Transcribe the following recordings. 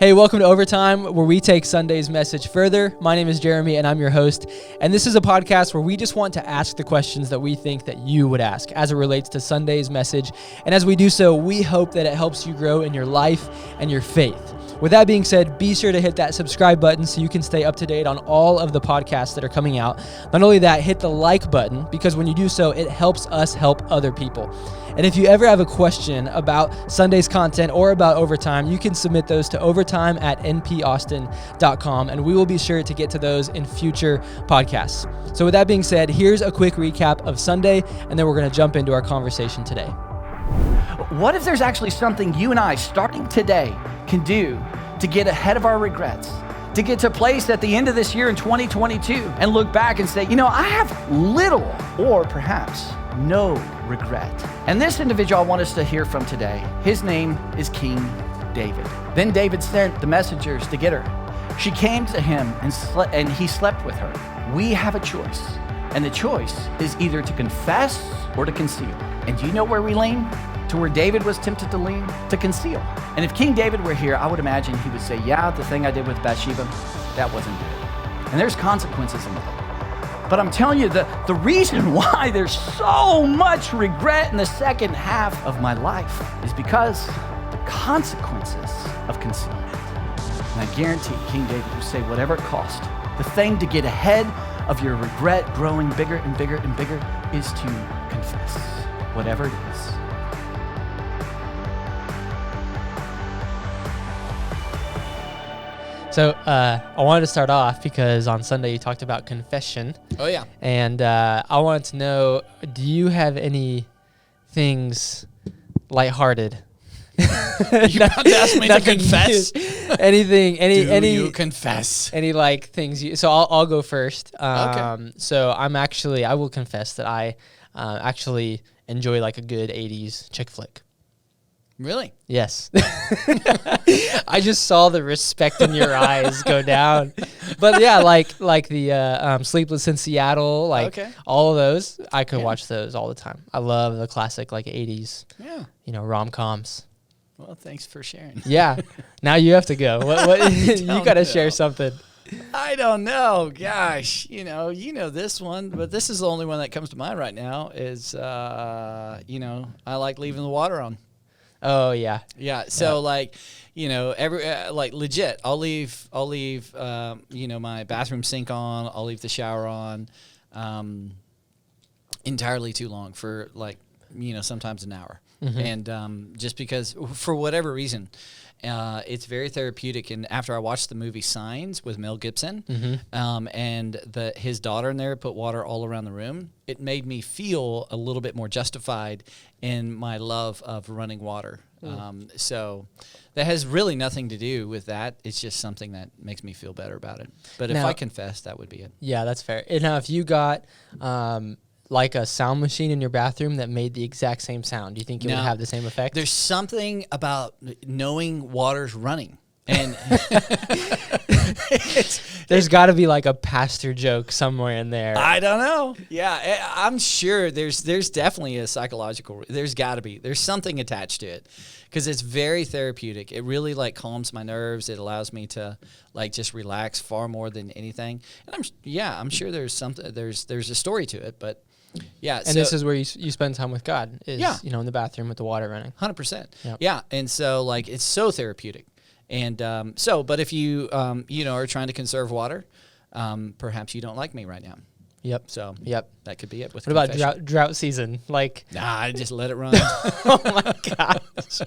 Hey, welcome to Overtime, where we take Sunday's message further. My name is Jeremy, and I'm your host. And this is a podcast where we just want to ask the questions that we think that you would ask as it relates to Sunday's message. And as we do so, we hope that it helps you grow in your life and your faith. With that being said, be sure to hit that subscribe button so you can stay up to date on all of the podcasts that are coming out. Not only that, hit the like button, because when you do so, it helps us help other people. And if you ever have a question about Sunday's content or about Overtime, you can submit those to overtime@npaustin.com, and we will be sure to get to those in future podcasts. So with that being said, here's a quick recap of Sunday, and then we're going to jump into our conversation today. What if there's actually something you and I, starting today, can do to get ahead of our regrets? To get to a place at the end of this year in 2022 and look back and say, I have little or perhaps no regret. And this individual I want us to hear from today, his name is King David. Then David sent the messengers to get her. She came to him and he slept with her. We have a choice, and the choice is either to confess or to conceal. And do you know where we lean? To where David was tempted to lean, to conceal. And if King David were here, I would imagine he would say, yeah, the thing I did with Bathsheba, that wasn't good. And there's consequences in it. But I'm telling you, the reason why there's so much regret in the second half of my life is because the consequences of concealment. And I guarantee King David would say, whatever it cost, the thing to get ahead of your regret growing bigger and bigger and bigger is to confess, whatever it is. So I wanted to start off because on Sunday you talked about confession. Oh, yeah. And I wanted to know, do you have any things lighthearted? You about to ask me to confess? Anything? Do you confess? Any things? So I'll go first. Okay. So I will confess that I actually enjoy a good 80s chick flick. Really? Yes. I just saw the respect in your eyes go down. But yeah, like the Sleepless in Seattle, all of those, I could watch those all the time. I love the classic 80s, rom-coms. Well, thanks for sharing. Yeah. Now you have to go. What you got to share something. I don't know. Gosh, you know this one, but this is the only one that comes to mind right now is, I like leaving the water on. Oh yeah. Yeah. So legit, I'll leave my bathroom sink on. I'll leave the shower on, entirely too long for sometimes an hour. Mm-hmm. And just because for whatever reason, it's very therapeutic. And after I watched the movie Signs with Mel Gibson, mm-hmm. And his daughter in there put water all around the room, it made me feel a little bit more justified in my love of running water. So that has really nothing to do with that. It's just something that makes me feel better about it. But if I confess, that would be it. Yeah, that's fair. And now if you got a sound machine in your bathroom that made the exact same sound, do you think it would have the same effect? There's something about knowing water's running. And there's got to be a pastor joke somewhere in there. I don't know. Yeah, I'm sure there's definitely a psychological. There's got to be. There's something attached to it because it's very therapeutic. It really calms my nerves. It allows me to just relax far more than anything. And I'm sure there's something. There's a story to it, but. Yeah, and this is where you spend time with God. In the bathroom with the water running. 100%. Yep. Yeah, and so it's so therapeutic. And but if you are trying to conserve water, perhaps you don't like me right now. Yep. So that could be it. What about drought season? I just let it run. Oh my gosh,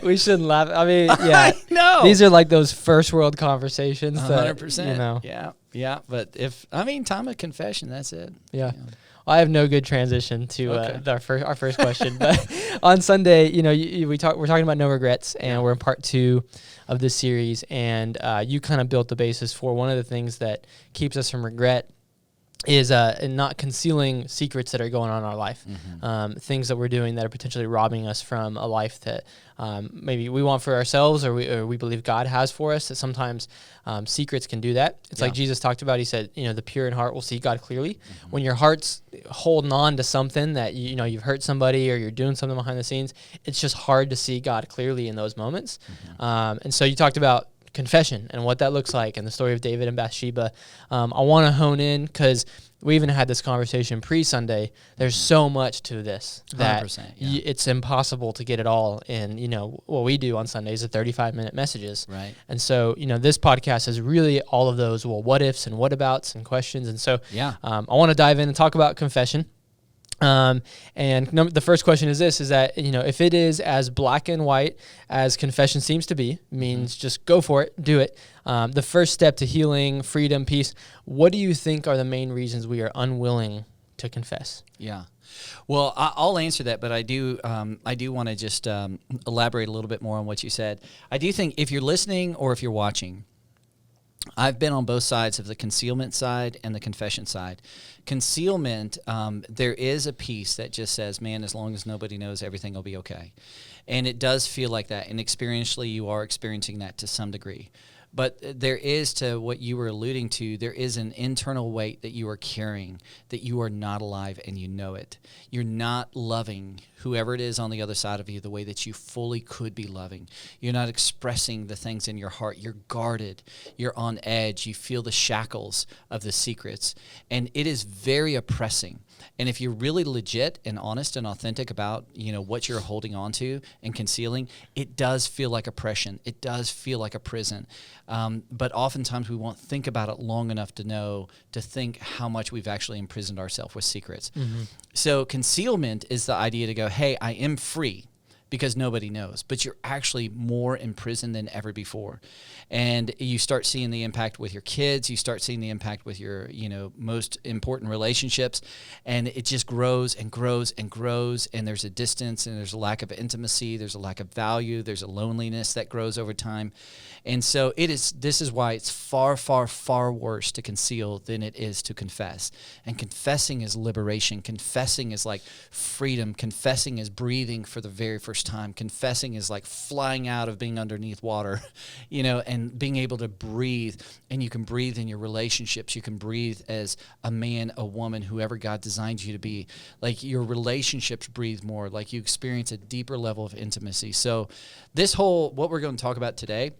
we shouldn't laugh. I mean, yeah, no. These are those first world conversations. 100%. Yeah. But time of confession. That's it. Yeah. I have no good transition to our first question, but on Sunday, we're talking about no regrets, and we're in part 2 of this series, and you kind of built the basis for one of the things that keeps us from regret is not concealing secrets that are going on in our life, things that we're doing that are potentially robbing us from a life that maybe we want for ourselves or we believe God has for us. That sometimes secrets can do that. It's like Jesus talked about. He said, the pure in heart will see God clearly. When your heart's holding on to something that you've hurt somebody or you're doing something behind the scenes, it's just hard to see God clearly in those moments. And so you talked about confession and what that looks like and the story of David and Bathsheba. I want to hone in because we even had this conversation pre-Sunday. There's so much to this that it's impossible to get it all in, what we do on Sundays, the 35-minute messages. Right. And so, this podcast is really all of those, what ifs and what abouts and questions. And so I want to dive in and talk about confession. The first question is this, is that, if it is as black and white as confession seems to be, means just go for it, do it. The first step to healing, freedom, peace, what do you think are the main reasons we are unwilling to confess? Yeah. Well, I'll answer that, but I do want to just elaborate a little bit more on what you said. I do think if you're listening or if you're watching, I've been on both sides of the concealment side and the confession side. Concealment, there is a piece that just says, man, as long as nobody knows, everything will be okay. And it does feel like that. And experientially, you are experiencing that to some degree. But there is, to what you were alluding to, there is an internal weight that you are carrying, that you are not alive and you know it. You're not loving whoever it is on the other side of you the way that you fully could be loving. You're not expressing the things in your heart. You're guarded. You're on edge. You feel the shackles of the secrets. And it is very oppressing. And if you're really legit and honest and authentic about, what you're holding on to and concealing, it does feel like oppression. It does feel like a prison. But oftentimes we won't think about it long enough to think how much we've actually imprisoned ourselves with secrets. So concealment is the idea to go, hey, I am free because nobody knows, but you're actually more imprisoned than ever before. And you start seeing the impact with your kids, you start seeing the impact with your, most important relationships, and it just grows and grows and grows, and there's a distance, and there's a lack of intimacy, there's a lack of value, there's a loneliness that grows over time. And so this is why it's far, far, far worse to conceal than it is to confess. And confessing is liberation. Confessing is like freedom. Confessing is breathing for the very first time. Confessing is like flying out of being underneath water, and being able to breathe. And you can breathe in your relationships. You can breathe as a man, a woman, whoever God designed you to be. Like your relationships breathe more. Like you experience a deeper level of intimacy. So what we're going to talk about today,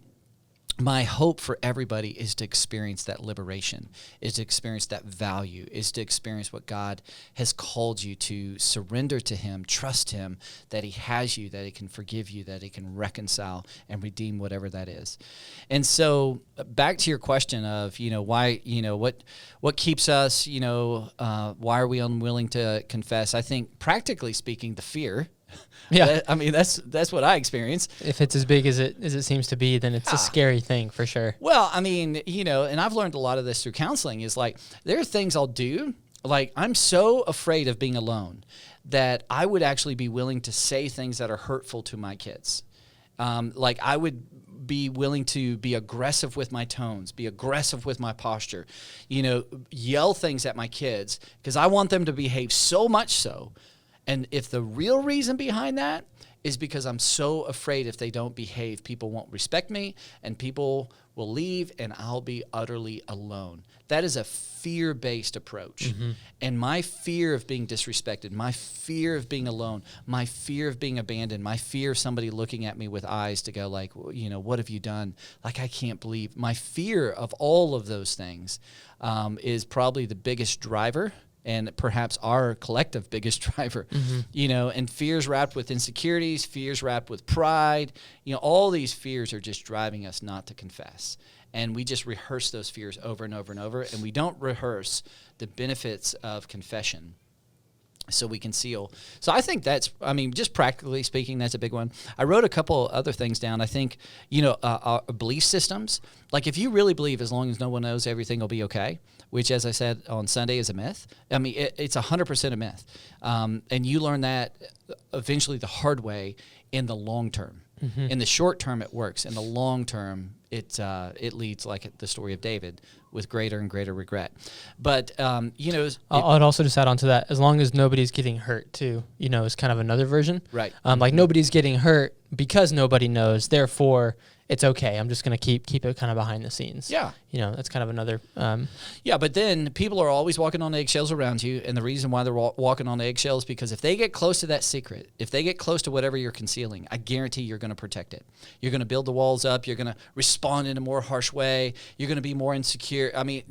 my hope for everybody is to experience that liberation, is to experience that value, is to experience what God has called you to surrender to Him, trust Him, that He has you, that He can forgive you, that He can reconcile and redeem whatever that is. And so back to your question of, why, what keeps us, why are we unwilling to confess? I think practically speaking, the fear. Yeah, that's what I experience. If it's as big as it seems to be, then it's a scary thing for sure. Well, and I've learned a lot of this through counseling. Is like there are things I'll do. Like I'm so afraid of being alone that I would actually be willing to say things that are hurtful to my kids. Like I would be willing to be aggressive with my tones, be aggressive with my posture, yell things at my kids because I want them to behave so much so. And if the real reason behind that is because I'm so afraid if they don't behave, people won't respect me and people will leave and I'll be utterly alone. That is a fear-based approach. And my fear of being disrespected, my fear of being alone, my fear of being abandoned, my fear of somebody looking at me with eyes to go like, what have you done? Like, I can't believe. My fear of all of those things is probably the biggest driver and perhaps our collective biggest driver, and fears wrapped with insecurities, fears wrapped with pride, all these fears are just driving us not to confess. And we just rehearse those fears over and over and over, and we don't rehearse the benefits of confession. So we conceal. So I think just practically speaking, that's a big one. I wrote a couple other things down. I think, our belief systems, like if you really believe as long as no one knows, everything will be okay, which, as I said on Sunday, is a myth. It's 100% a myth. And you learn that eventually the hard way in the long term. In the short term, it works. In the long term, it leads, like the story of David, with greater and greater regret. But, I'd also just add on to that, as long as nobody's getting hurt too, is kind of another version. Right. Like nobody's getting hurt because nobody knows, therefore it's okay. I'm just going to keep it kind of behind the scenes. Yeah. That's kind of another. Yeah, but then people are always walking on eggshells around you, and the reason why they're walking on eggshells because if they get close to that secret, if they get close to whatever you're concealing, I guarantee you're going to protect it. You're going to build the walls up. You're going to respond in a more harsh way. You're going to be more insecure. I mean,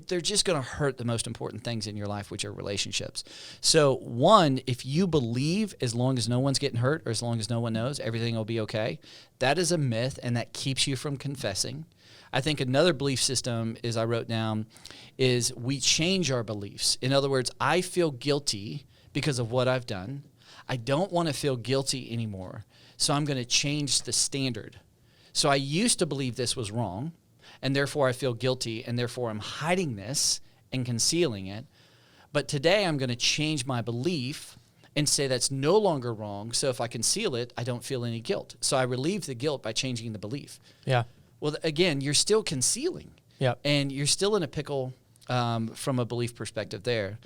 they're just going to hurt the most important things in your life, which are relationships. So, one, if you believe as long as no one's getting hurt or as long as no one knows, everything will be okay, that is a myth, and that keeps you from confessing. I think another belief system is I wrote down is we change our beliefs. In other words, I feel guilty because of what I've done. I don't want to feel guilty anymore, so I'm going to change the standard. So I used to believe this was wrong, and therefore I feel guilty, and therefore I'm hiding this and concealing it. But today I'm going to change my belief and say that's no longer wrong. So if I conceal it, I don't feel any guilt. So I relieve the guilt by changing the belief. Yeah. Well, again, you're still concealing. Yeah. And you're still in a pickle from a belief perspective there.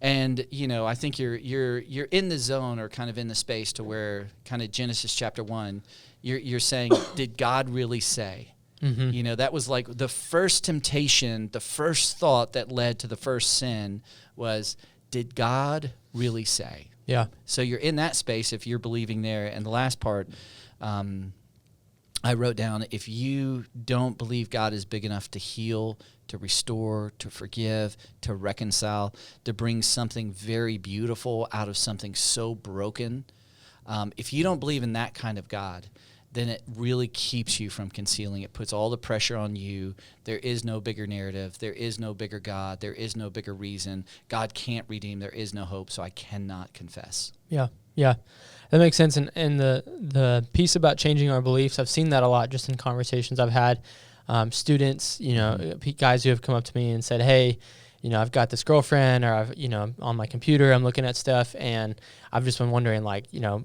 And, I think you're in the zone or kind of in the space to where kind of Genesis chapter 1, you're saying, did God really say? Mm-hmm. That was like the first temptation, the first thought that led to the first sin was, did God really say? Yeah. So you're in that space if you're believing there. And the last part, I wrote down, if you don't believe God is big enough to heal, to restore, to forgive, to reconcile, to bring something very beautiful out of something so broken, if you don't believe in that kind of God, then it really keeps you from concealing. It puts all the pressure on you. There is no bigger narrative. There is no bigger God. There is no bigger reason. God can't redeem. There is no hope, so I cannot confess. Yeah, yeah. That makes sense. And the piece about changing our beliefs, I've seen that a lot just in conversations I've had. Students, guys who have come up to me and said, hey, I've got this girlfriend, or I've, on my computer, I'm looking at stuff, and I've just been wondering,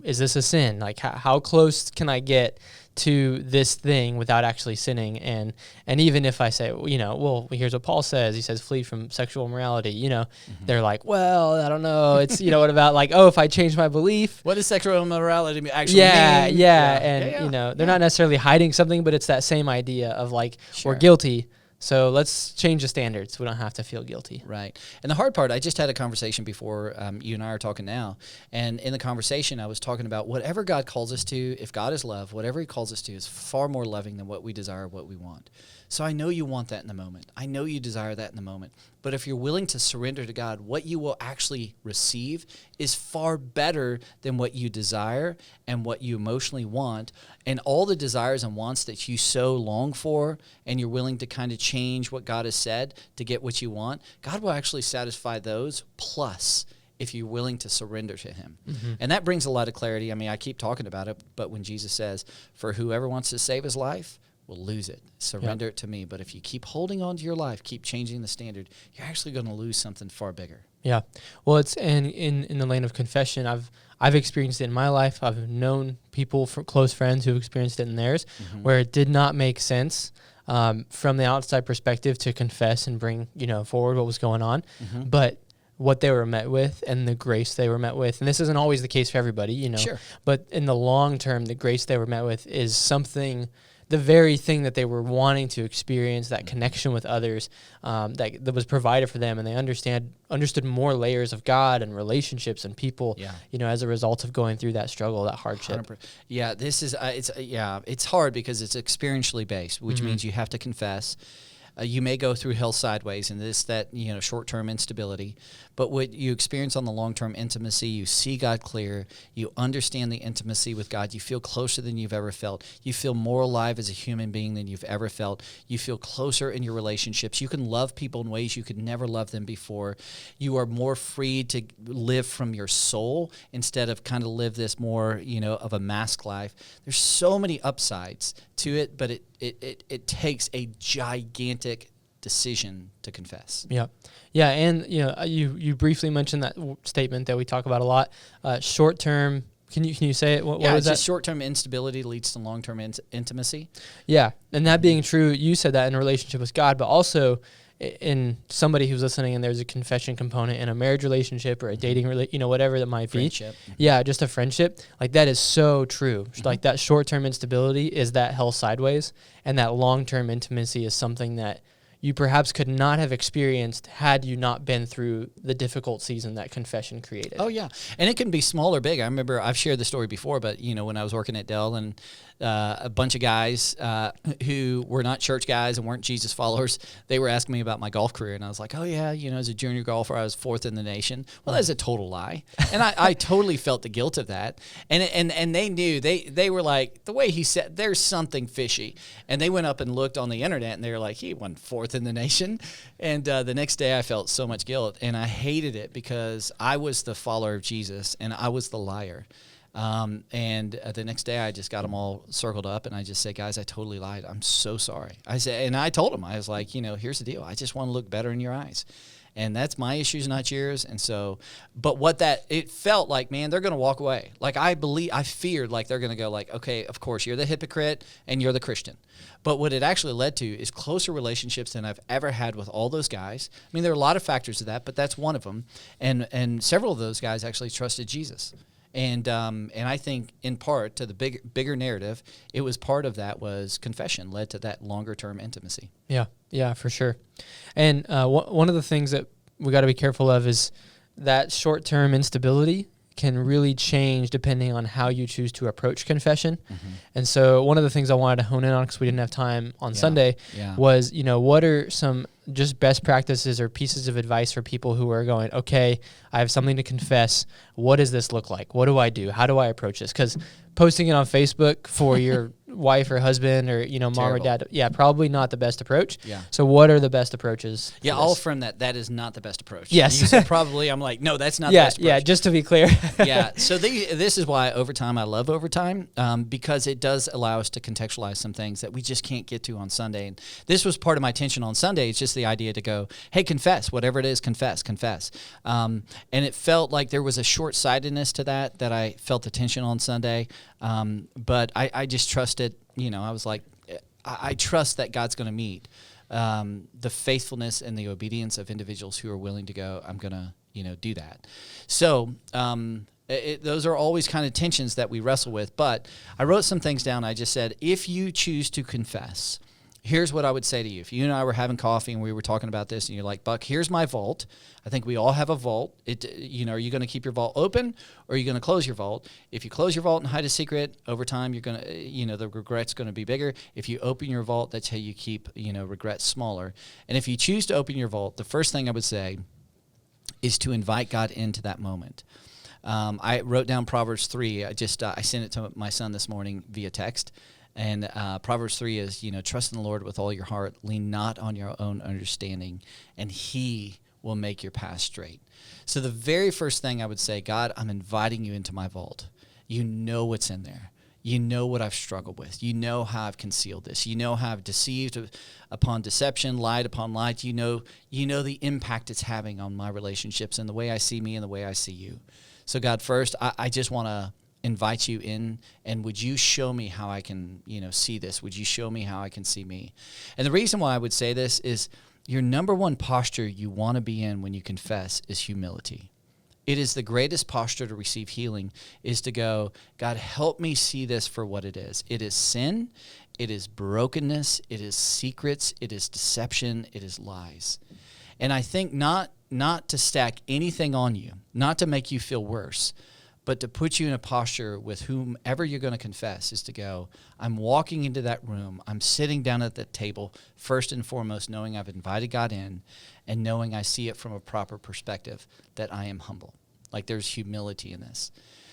is this a sin? Like, how close can I get to this thing without actually sinning? And even if I say, well, here's what Paul says. He says, flee from sexual immorality. They're like, well, I don't know. It's, what about if I change my belief? What does sexual immorality actually mean? Yeah. And, they're not necessarily hiding something, but it's that same idea of Sure. we're guilty. So let's change the standards. We don't have to feel guilty. Right. And the hard part, I just had a conversation before you and I are talking now. And in the conversation, I was talking about whatever God calls us to, if God is love, whatever he calls us to is far more loving than what we desire, what we want. So I know you want that in the moment. I know you desire that in the moment. But if you're willing to surrender to God, what you will actually receive is far better than what you desire and what you emotionally want. And all the desires and wants that you so long for, and you're willing to kind of change what God has said to get what you want, God will actually satisfy those plus if you're willing to surrender to him. Mm-hmm. And that brings a lot of clarity. I mean, I keep talking about it, but when Jesus says, for whoever wants to save his life will lose it. Surrender it to me. But if you keep holding on to your life, keep changing the standard, you're actually going to lose something far bigger. Yeah. Well, it's in the lane of confession. I've experienced it in my life. I've known people, close friends, who've experienced it in theirs, mm-hmm. where it did not make sense from the outside perspective to confess and bring forward what was going on, mm-hmm. but what they were met with and the grace they were met with, and this isn't always the case for everybody, Sure. But in the long term, the grace they were met with is something. The very thing that they were wanting to experience, that connection with others, that was provided for them, and they understood more layers of God and relationships and people, as a result of going through that struggle, that hardship. 100%. Yeah, this is it's hard because it's experientially based, which mm-hmm. means you have to confess. You may go through hell sideways and that short-term instability, but what you experience on the long-term intimacy, you see God clear, you understand the intimacy with God, you feel closer than you've ever felt, you feel more alive as a human being than you've ever felt, you feel closer in your relationships, you can love people in ways you could never love them before, you are more free to live from your soul instead of kind of live this more, of a mask life. There's so many upsides to it, but it takes a gigantic decision to confess. Yeah. Yeah. And, you briefly mentioned that statement that we talk about a lot, short-term Can you say it? What yeah, was it's that? just short-term instability leads to long-term intimacy. Yeah, and that being true, you said that in a relationship with God, but also in somebody who's listening, and there's a confession component in a marriage relationship or a dating whatever that might Friendship. be. Yeah, just a friendship. Like that is so true. Like that short-term instability is that hell sideways, and that long-term intimacy is something that you perhaps could not have experienced had you not been through the difficult season that confession created. Oh, yeah. And it can be small or big. I remember I've shared the story before, but, when I was working at Dell and a bunch of guys who were not church guys and weren't Jesus followers, they were asking me about my golf career. And I was like, oh, yeah, as a junior golfer, I was 4th in the nation. Well, that's a total lie. And I totally felt the guilt of that. And they knew, they were like, the way he said, there's something fishy. And they went up and looked on the internet, and they were like, he won 4th in the nation. And the next day I felt so much guilt, and I hated it because I was the follower of Jesus and I was the liar. And the next day I just got them all circled up, and I just said, guys, I totally lied. I'm so sorry. I said, and I told them, I was like, here's the deal. I just want to look better in your eyes. And that's my issues, not yours. And so, but it felt like, man, they're going to walk away. Like I feared like they're going to go like, okay, of course you're the hypocrite and you're the Christian. But what it actually led to is closer relationships than I've ever had with all those guys. I mean, there are a lot of factors to that, but that's one of them. And several of those guys actually trusted Jesus. And I think in part to the bigger narrative, it was part of that was confession led to that longer term intimacy. Yeah, for sure. And one of the things that we got to be careful of is that short term instability can really change depending on how you choose to approach confession. And so one of the things I wanted to hone in on, because we didn't have time on Sunday, was, what are some just best practices or pieces of advice for people who are going, okay, I have something to confess. What does this look like? What do I do? How do I approach this? Because posting it on Facebook for your wife or husband or, mom or dad, probably not the best approach. Yeah. So what are the best approaches? Yeah, I'll affirm that is not the best approach. Yes. You said probably, I'm like, no, that's not the best approach. Yeah, just to be clear. Yeah, so this is why overtime, I love overtime, because it does allow us to contextualize some things that we just can't get to on Sunday. And this was part of my tension on Sunday. It's just the idea to go, hey, confess, whatever it is, confess. And it felt like there was a short-sightedness to that I felt the tension on Sunday. But I just trusted, I was like, I trust that God's going to meet the faithfulness and the obedience of individuals who are willing to go, I'm going to, do that. So those are always kind of tensions that we wrestle with. But I wrote some things down. I just said, if you choose to confess, here's what I would say to you. If you and I were having coffee and we were talking about this and you're like, Buck, here's my vault. I think we all have a vault. Are you going to keep your vault open or are you going to close your vault? If you close your vault and hide a secret, over time, you're going to, the regret's going to be bigger. If you open your vault, that's how you keep, regrets smaller. And if you choose to open your vault, the first thing I would say is to invite God into that moment. I wrote down Proverbs 3. I sent it to my son this morning via text. And Proverbs 3 is, trust in the Lord with all your heart, lean not on your own understanding, and he will make your path straight. So the very first thing I would say, God, I'm inviting you into my vault. You know what's in there. You know what I've struggled with. You know how I've concealed this. You know how I've deceived upon deception, lied upon lies. You know the impact it's having on my relationships and the way I see me and the way I see you. So God, first, I just want to invite you in, and would you show me how I can, see this? Would you show me how I can see me? And the reason why I would say this is your number one posture you want to be in when you confess is humility. It is the greatest posture to receive healing, is to go, God, help me see this for what it is. It is sin, it is brokenness, it is secrets, it is deception, it is lies. And I think not to stack anything on you, not to make you feel worse, but to put you in a posture with whomever you're going to confess is to go, I'm walking into that room, I'm sitting down at the table, first and foremost, knowing I've invited God in and knowing I see it from a proper perspective, that I am humble. Like there's humility in this.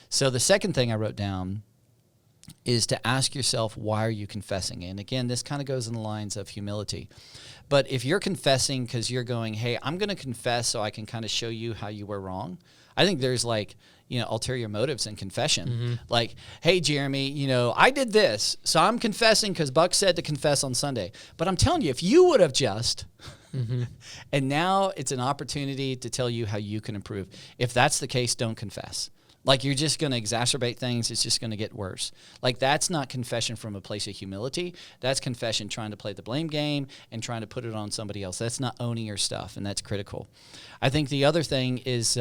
So the second thing I wrote down is to ask yourself, why are you confessing? And again, this kind of goes in the lines of humility. But if you're confessing because you're going, hey, I'm going to confess so I can kind of show you how you were wrong, I think there's ulterior motives in confession. Mm-hmm. Like, hey, Jeremy, I did this, so I'm confessing because Buck said to confess on Sunday. But I'm telling you, if you would have just, mm-hmm. and now it's an opportunity to tell you how you can improve. If that's the case, don't confess. Like you're just going to exacerbate things. It's just going to get worse. Like that's not confession from a place of humility. That's confession trying to play the blame game and trying to put it on somebody else. That's not owning your stuff, and that's critical. I think the other thing is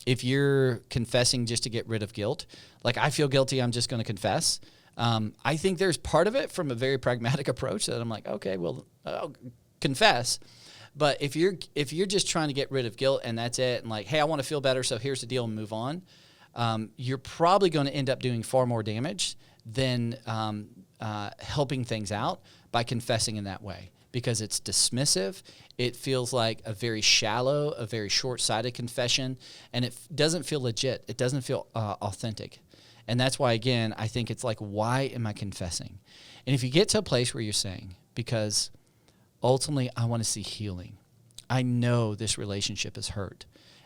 if you're confessing just to get rid of guilt, like I feel guilty, I'm just going to confess. I think there's part of it from a very pragmatic approach that I'm like, okay, well, I'll confess. But if you're just trying to get rid of guilt and that's it, and like, hey, I want to feel better, so here's the deal and move on, you're probably going to end up doing far more damage than helping things out by confessing in that way, because it's dismissive. It feels like a very shallow, a very short-sighted confession, and it doesn't feel legit. It doesn't feel authentic. And that's why, again, I think it's like, why am I confessing? And if you get to a place where you're saying, because ultimately I want to see healing. I know this relationship is hurt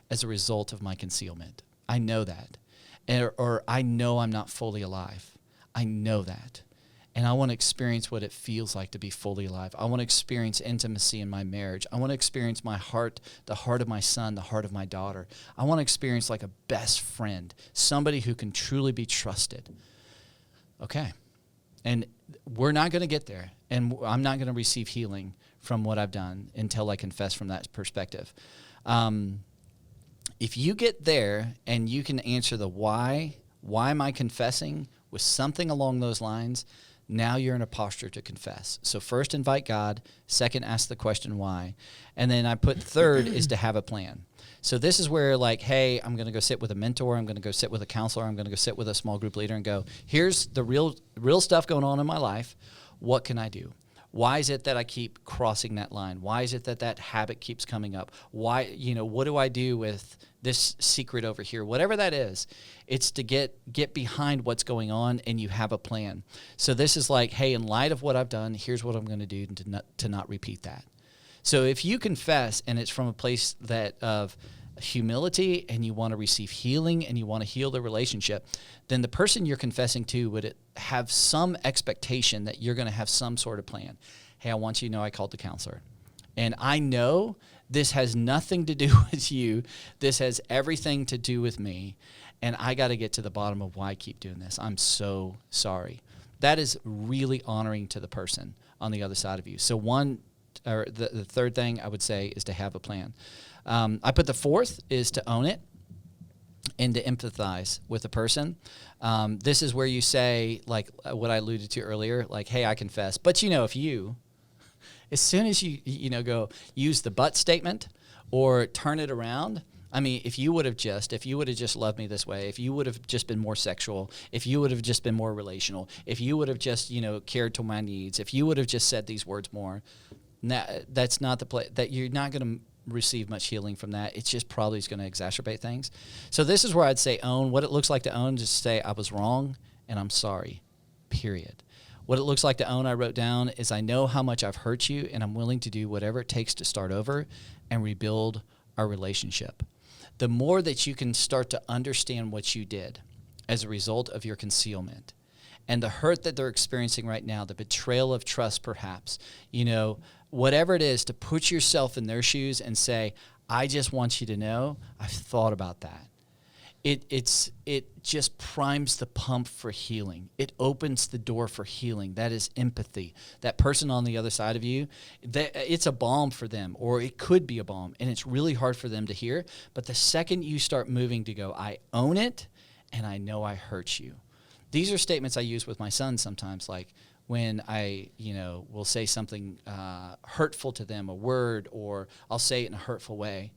as a result of my concealment. I know that. Or I know I'm not fully alive. I know that. And I want to experience what it feels like to be fully alive. I want to experience intimacy in my marriage. I want to experience my heart, the heart of my son, the heart of my daughter. I want to experience like a best friend, somebody who can truly be trusted. Okay. And we're not going to get there. And I'm not going to receive healing from what I've done until I confess from that perspective. If you get there and you can answer the why am I confessing with something along those lines, now you're in a posture to confess. So first, invite God. Second, ask the question why. And then I put third is to have a plan. So this is where like, hey, I'm going to go sit with a mentor. I'm going to go sit with a counselor. I'm going to go sit with a small group leader and go, here's the real stuff going on in my life. What can I do? Why is it that I keep crossing that line? Why is it that habit keeps coming up? Why, what do I do with this secret over here? Whatever that is, it's to get behind what's going on, and you have a plan. So this is like, hey, in light of what I've done, here's what I'm going to do to not repeat that. So if you confess and it's from a place of humility and you want to receive healing and you want to heal the relationship, then the person you're confessing to would have some expectation that you're going to have some sort of plan. Hey, I want you to know I called the counselor. And I know this has nothing to do with you. This has everything to do with me. And I got to get to the bottom of why I keep doing this. I'm so sorry. That is really honoring to the person on the other side of you. So the third thing I would say is to have a plan. I put the fourth is to own it and to empathize with the person. This is where you say, like what I alluded to earlier, like, hey, I confess. But if you, as soon as you go use the but statement or turn it around, I mean, if you would have just loved me this way, if you would have just been more sexual, if you would have just been more relational, if you would have just, cared to my needs, if you would have just said these words more, that's not the place that you're not going to receive much healing from that. It's just probably is going to exacerbate things. So this is where I'd say own. What it looks like to own is to say I was wrong and I'm sorry, period. What it looks like to own, I wrote down, is I know how much I've hurt you and I'm willing to do whatever it takes to start over and rebuild our relationship. The more that you can start to understand what you did as a result of your concealment and the hurt that they're experiencing right now, the betrayal of trust perhaps, whatever it is, to put yourself in their shoes and say, I just want you to know I've thought about that. It just primes the pump for healing. It opens the door for healing. That is empathy. That person on the other side of you, it's a balm for them, or it could be a balm, and it's really hard for them to hear. But the second you start moving to go, I own it, and I know I hurt you. These are statements I use with my son sometimes, like when I, will say something hurtful to them, a word, or I'll say it in a hurtful way.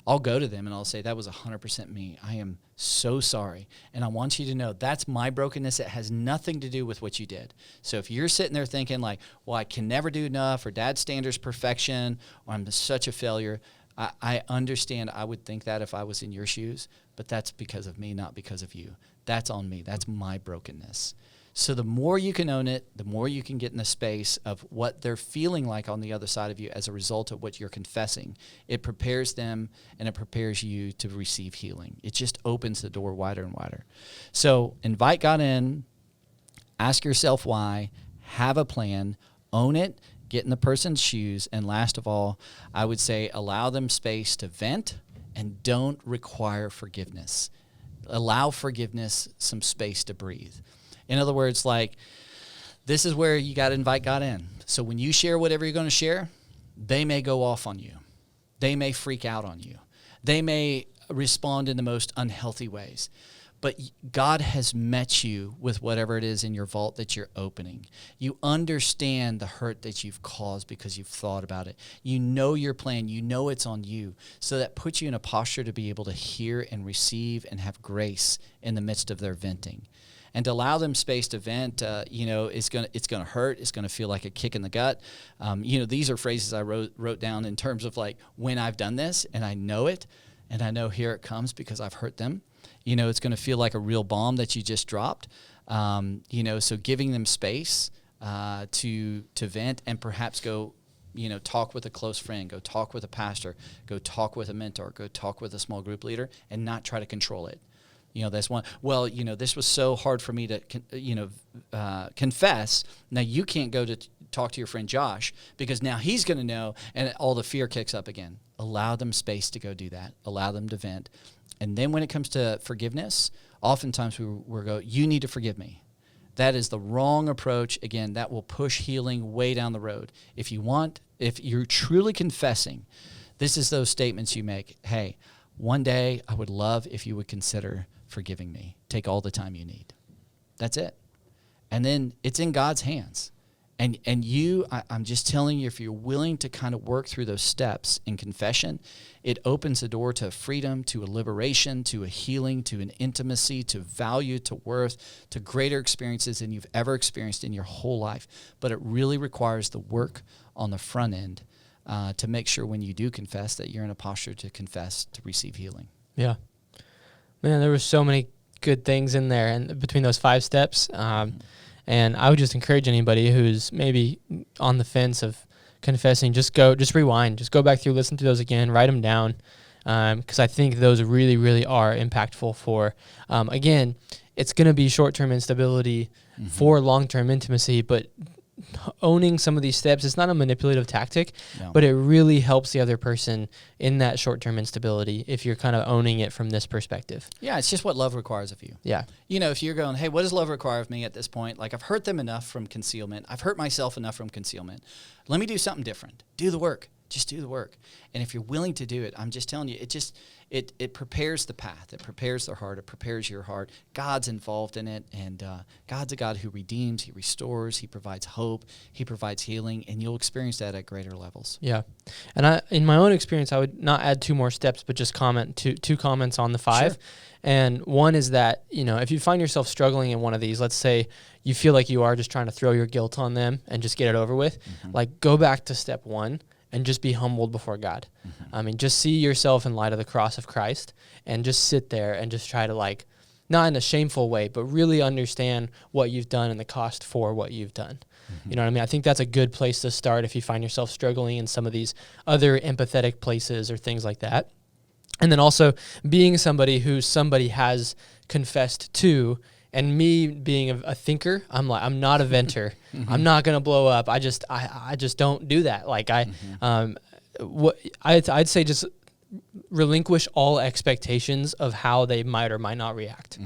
I'll go to them and I'll say, that was 100% me. I am so sorry. And I want you to know that's my brokenness. It has nothing to do with what you did. So if you're sitting there thinking like, well, I can never do enough, or dad's standards perfection, or I'm such a failure, I understand. I would think that if I was in your shoes, but that's because of me, not because of you. That's on me. That's my brokenness. So the more you can own it, the more you can get in the space of what they're feeling like on the other side of you as a result of what you're confessing. It prepares them and it prepares you to receive healing. It just opens the door wider and wider. So invite God in, ask yourself why, have a plan, own it, get in the person's shoes, and last of all, I would say allow them space to vent and don't require forgiveness. Allow forgiveness some space to breathe. In other words, like, this is where you got to invite God in. So when you share whatever you're going to share, they may go off on you. They may freak out on you. They may respond in the most unhealthy ways. But God has met you with whatever it is in your vault that you're opening. You understand the hurt that you've caused because you've thought about it. You know your plan. You know it's on you. So that puts you in a posture to be able to hear and receive and have grace in the midst of their venting. And to allow them space to vent, it's gonna hurt. It's gonna feel like a kick in the gut. These are phrases I wrote down in terms of like when I've done this and I know it, and I know here it comes because I've hurt them. It's going to feel like a real bomb that you just dropped. So giving them space to vent and perhaps go, talk with a close friend, go talk with a pastor, go talk with a mentor, go talk with a small group leader, and not try to control it. That's one. Well, this was so hard for me to, confess. Now you can't go to talk to your friend Josh because now he's going to know, and all the fear kicks up again. Allow them space to go do that. Allow them to vent. And then when it comes to forgiveness, oftentimes we go, you need to forgive me. That is the wrong approach. Again, that will push healing way down the road. If you're truly confessing, this is those statements you make. Hey, one day I would love if you would consider forgiving me. Take all the time you need. That's it. And then it's in God's hands. And I'm just telling you, if you're willing to kind of work through those steps in confession, it opens the door to freedom, to a liberation, to a healing, to an intimacy, to value, to worth, to greater experiences than you've ever experienced in your whole life. But it really requires the work on the front end to make sure when you do confess that you're in a posture to confess, to receive healing. Yeah. Man, there were so many good things in there, and between those 5 steps. And I would just encourage anybody who's maybe on the fence of confessing, just rewind, just go back through, listen to those again, write them down, because I think those really, really are impactful for, again, it's going to be short-term instability for long-term intimacy, but owning some of these steps, it's not a manipulative tactic, but it really helps the other person in that short-term instability if you're kind of owning it from this perspective. Yeah, it's just what love requires of you. Yeah. If you're going, hey, what does love require of me at this point? Like, I've hurt them enough from concealment. I've hurt myself enough from concealment. Let me do something different. Do the work. Just do the work. And if you're willing to do it, I'm just telling you, it prepares the path. It prepares their heart. It prepares your heart. God's involved in it, and God's a God who redeems, he restores, he provides hope, he provides healing, and you'll experience that at greater levels. Yeah. And in my own experience, I would not add 2 more steps, but just two comments on the 5. Sure. And one is that, if you find yourself struggling in one of these, let's say you feel like you are just trying to throw your guilt on them and just get it over with, like go back to step 1. And just be humbled before God. Just see yourself in light of the cross of Christ and just sit there and just try to, not in a shameful way, but really understand what you've done and the cost for what you've done. You know what I mean? I think that's a good place to start if you find yourself struggling in some of these other empathetic places or things like that. And then also being somebody who somebody has confessed to. And me being a thinker, I'm not a venter. I'm not gonna blow up. I just don't do that. I'd say just relinquish all expectations of how they might or might not react,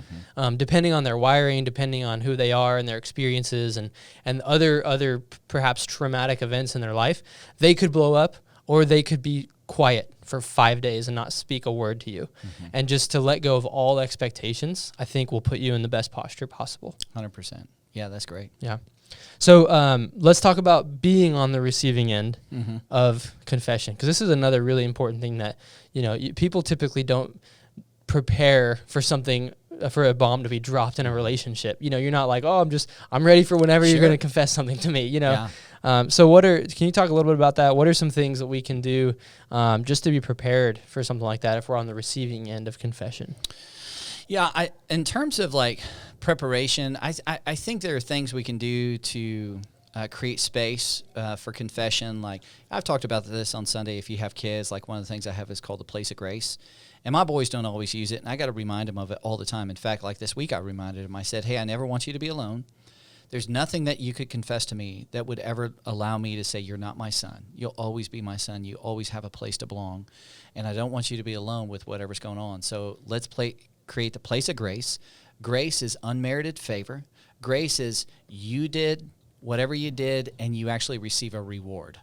depending on their wiring, depending on who they are and their experiences, and other perhaps traumatic events in their life. They could blow up, or they could be quiet for 5 days and not speak a word to you. And just to let go of all expectations, I think will put you in the best posture possible. 100%. Yeah, that's great. Yeah. So let's talk about being on the receiving end of confession, because this is another really important thing that, people typically don't prepare for something, for a bomb to be dropped in a relationship. You're not like, oh, I'm ready for whenever you're going to confess something to me, Yeah. So can you talk a little bit about that? What are some things that we can do just to be prepared for something like that if we're on the receiving end of confession? Yeah, in terms of preparation, I think there are things we can do to create space for confession. Like, I've talked about this on Sunday. If you have kids, one of the things I have is called the place of grace. And my boys don't always use it, and I got to remind them of it all the time. In fact, this week I reminded them. I said, hey, I never want you to be alone. There's nothing that you could confess to me that would ever allow me to say, you're not my son. You'll always be my son. You always have a place to belong. And I don't want you to be alone with whatever's going on. So let's create the place of grace. Grace is unmerited favor. Grace is you did whatever you did, and you actually receive a reward.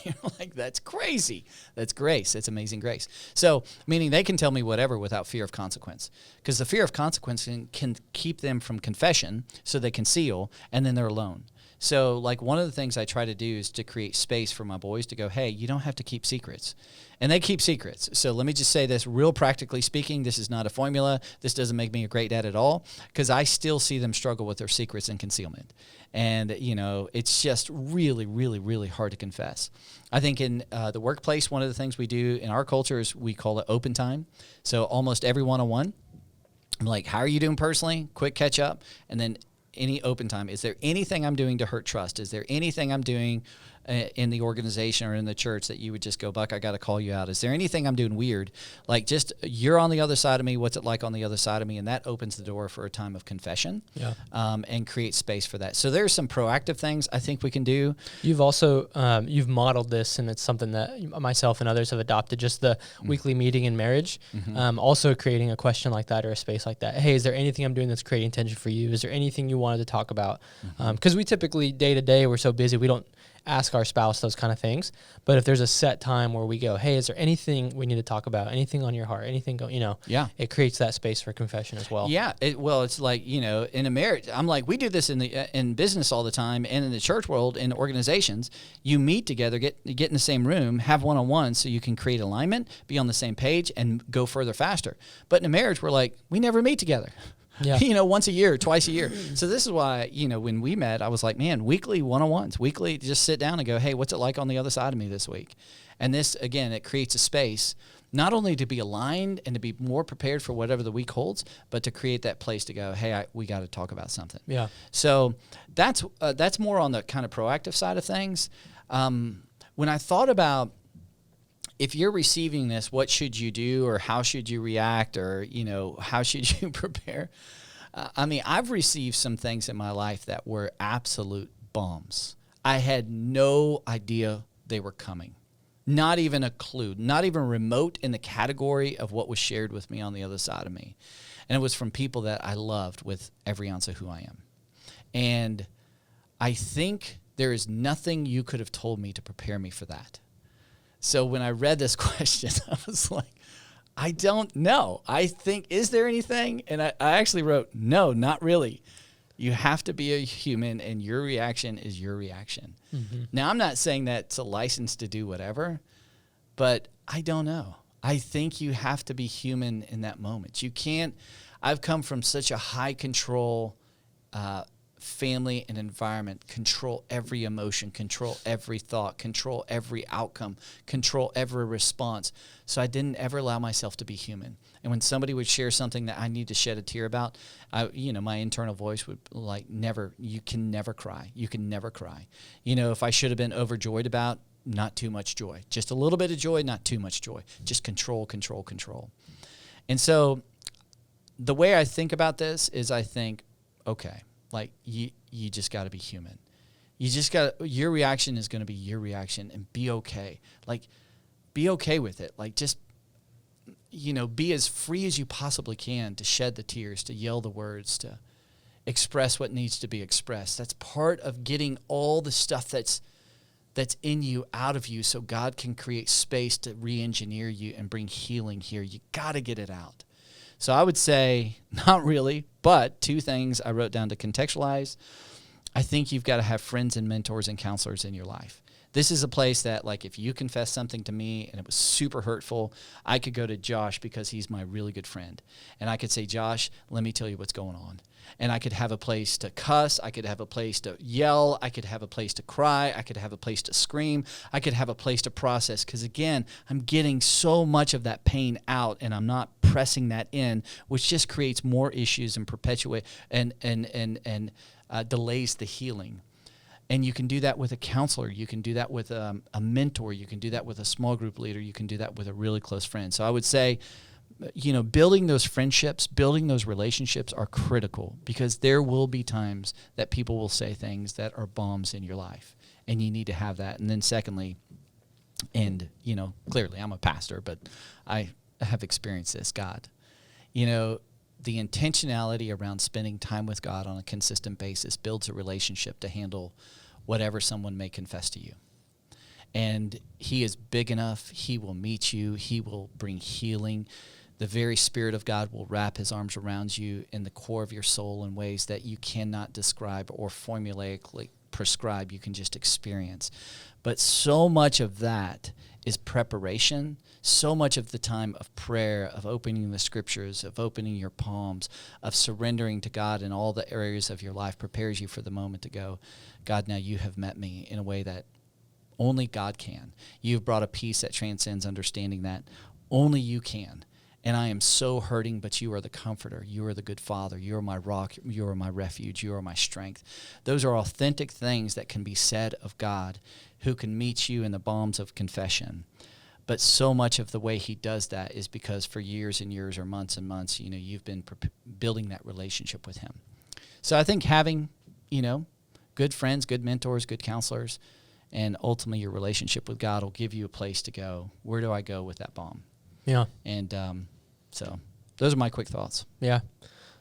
You're like, that's crazy. That's grace. It's amazing grace. So, meaning they can tell me whatever without fear of consequence, because the fear of consequence can keep them from confession, so they conceal, and then they're alone. So, like, one of the things I try to do is to create space for my boys to go, hey, you don't have to keep secrets. And they keep secrets. So let me just say this, real practically speaking, this is not a formula. This doesn't make me a great dad at all, because I still see them struggle with their secrets and concealment. And, you know, it's just really, really, really hard to confess. I think in the workplace, one of the things we do in our culture is we call it open time. So almost every one-on-one, I'm like, how are you doing personally? Quick catch up. And then any open time. Is there anything I'm doing to hurt trust? Is there anything I'm doing in the organization or in the church that you would just go, Buck, I got to call you out? Is there anything I'm doing weird? Like, just, you're on the other side of me. What's it like on the other side of me? And that opens the door for a time of confession, and create space for that. So there's some proactive things I think we can do. You've also, you've modeled this, and it's something that myself and others have adopted, just the weekly meeting in marriage. Also creating a question like that or a space like that. Hey, is there anything I'm doing that's creating tension for you? Is there anything you wanted to talk about? Because we typically, day to day, we're so busy, we don't ask our spouse those kind of things. But if there's a set time where we go, hey, is there anything we need to talk about? Anything on your heart? Anything, it creates that space for confession as well. Yeah. It's like, in a marriage, I'm like, we do this in business all the time, and in the church world, in organizations, you meet together, get in the same room, have one-on-one, so you can create alignment, be on the same page, and go further faster. But in a marriage, we're like, we never meet together. Yeah. Once a year, twice a year. So this is why, when we met, I was like, man, weekly one-on-ones, weekly, just sit down and go, hey, what's it like on the other side of me this week? And this, again, it creates a space not only to be aligned and to be more prepared for whatever the week holds, but to create that place to go, hey, we got to talk about something. Yeah. So that's more on the kind of proactive side of things. When I thought about, if you're receiving this, what should you do, or how should you react, or, how should you prepare? I've received some things in my life that were absolute bombs. I had no idea they were coming. Not even a clue, not even remote in the category of what was shared with me on the other side of me. And it was from people that I loved with every ounce of who I am. And I think there is nothing you could have told me to prepare me for that. So when I read this question, I was like, I don't know. I think, is there anything? And I actually wrote, no, not really. You have to be a human, and your reaction is your reaction. Now, I'm not saying that's a license to do whatever, but I don't know. I think you have to be human in that moment. You can't. I've come from such a high control family and environment, control every emotion, control every thought, control every outcome, control every response. So I didn't ever allow myself to be human. And when somebody would share something that I need to shed a tear about, my internal voice would like, never, you can never cry. You can never cry. If I should have been overjoyed about, not too much joy. Just a little bit of joy, not too much joy. Just control, control, control. And so the way I think about this is I think, okay, like you just got to be human. You just got, your reaction is going to be your reaction, and be okay. Like, be okay with it. Like, just, be as free as you possibly can to shed the tears, to yell the words, to express what needs to be expressed. That's part of getting all the stuff that's in you out of you, so God can create space to re-engineer you and bring healing here. You got to get it out. So I would say, not really, but two things I wrote down to contextualize. I think you've got to have friends and mentors and counselors in your life. This is a place that, like, if you confess something to me and it was super hurtful, I could go to Josh because he's my really good friend. And I could say, Josh, let me tell you what's going on. And I could have a place to cuss. I could have a place to yell. I could have a place to cry. I could have a place to scream. I could have a place to process. Because, again, I'm getting so much of that pain out, and I'm not pressing that in, which just creates more issues and perpetuate and delays the healing. And you can do that with a counselor. You can do that with a mentor. You can do that with a small group leader. You can do that with a really close friend. So I would say, building those friendships, building those relationships are critical, because there will be times that people will say things that are bombs in your life, and you need to have that. And then secondly, and, clearly I'm a pastor, but I have experienced this, God. the intentionality around spending time with God on a consistent basis builds a relationship to handle whatever someone may confess to you. And he is big enough. He will meet you. He will bring healing. The very Spirit of God will wrap his arms around you in the core of your soul in ways that you cannot describe or formulaically prescribe. You can just experience. But so much of that is preparation. So much of the time of prayer, of opening the scriptures, of opening your palms, of surrendering to God in all the areas of your life prepares you for the moment to go, God, now you have met me in a way that only God can. You've brought a peace that transcends understanding that only you can. And I am so hurting, but you are the comforter. You are the good father. You are my rock. You are my refuge. You are my strength. Those are authentic things that can be said of God, who can meet you in the balms of confession. But so much of the way he does that is because for years and years or months and months, you've been building that relationship with him. So I think having, good friends, good mentors, good counselors, and ultimately your relationship with God will give you a place to go. Where do I go with that balm? Yeah. And so those are my quick thoughts. Yeah.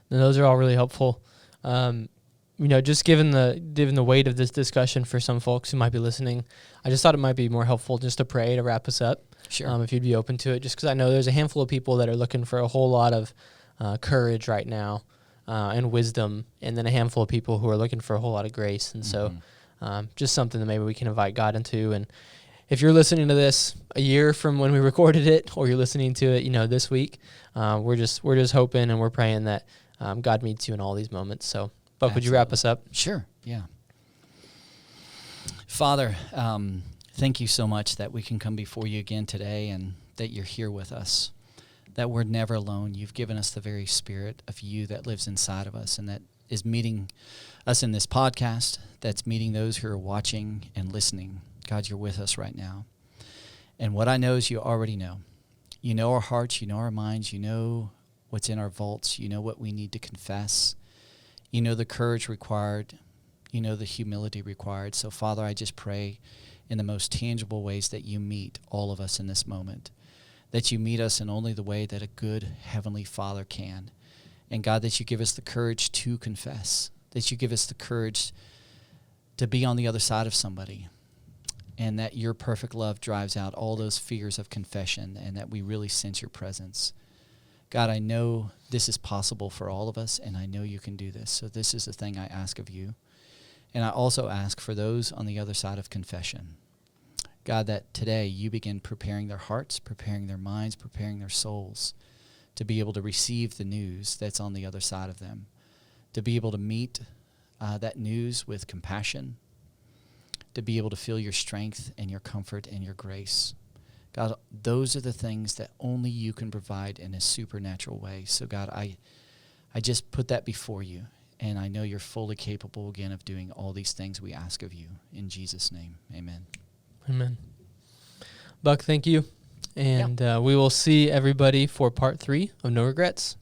And those are all really helpful. Just given the weight of this discussion for some folks who might be listening, I just thought it might be more helpful just to pray to wrap us up. Sure. If you'd be open to it, just because I know there's a handful of people that are looking for a whole lot of courage right now and wisdom, and then a handful of people who are looking for a whole lot of grace. And so just something that maybe we can invite God into. And if you're listening to this a year from when we recorded it, or you're listening to it, this week, we're just hoping and we're praying that God meets you in all these moments. So, Buck, would you wrap us up? Sure. Yeah. Father, thank you so much that we can come before you again today, and that you're here with us, that we're never alone. You've given us the very Spirit of you that lives inside of us, and that is meeting us in this podcast, that's meeting those who are watching and listening. God, you're with us right now. And what I know is you already know. You know our hearts, you know our minds, you know what's in our vaults, you know what we need to confess, you know the courage required, you know the humility required. So, Father, I just pray in the most tangible ways that you meet all of us in this moment, that you meet us in only the way that a good Heavenly Father can. And God, that you give us the courage to confess, that you give us the courage to be on the other side of somebody, and that your perfect love drives out all those fears of confession, and that we really sense your presence. God, I know this is possible for all of us, and I know you can do this. So this is the thing I ask of you. And I also ask for those on the other side of confession, God, that today you begin preparing their hearts, preparing their minds, preparing their souls to be able to receive the news that's on the other side of them, to be able to meet that news with compassion, to be able to feel your strength and your comfort and your grace. God, those are the things that only you can provide in a supernatural way. So God, I just put that before you, and I know you're fully capable again of doing all these things we ask of you. In Jesus' name, amen. Amen. Buck, thank you. And we will see everybody for part 3 of No Regrets.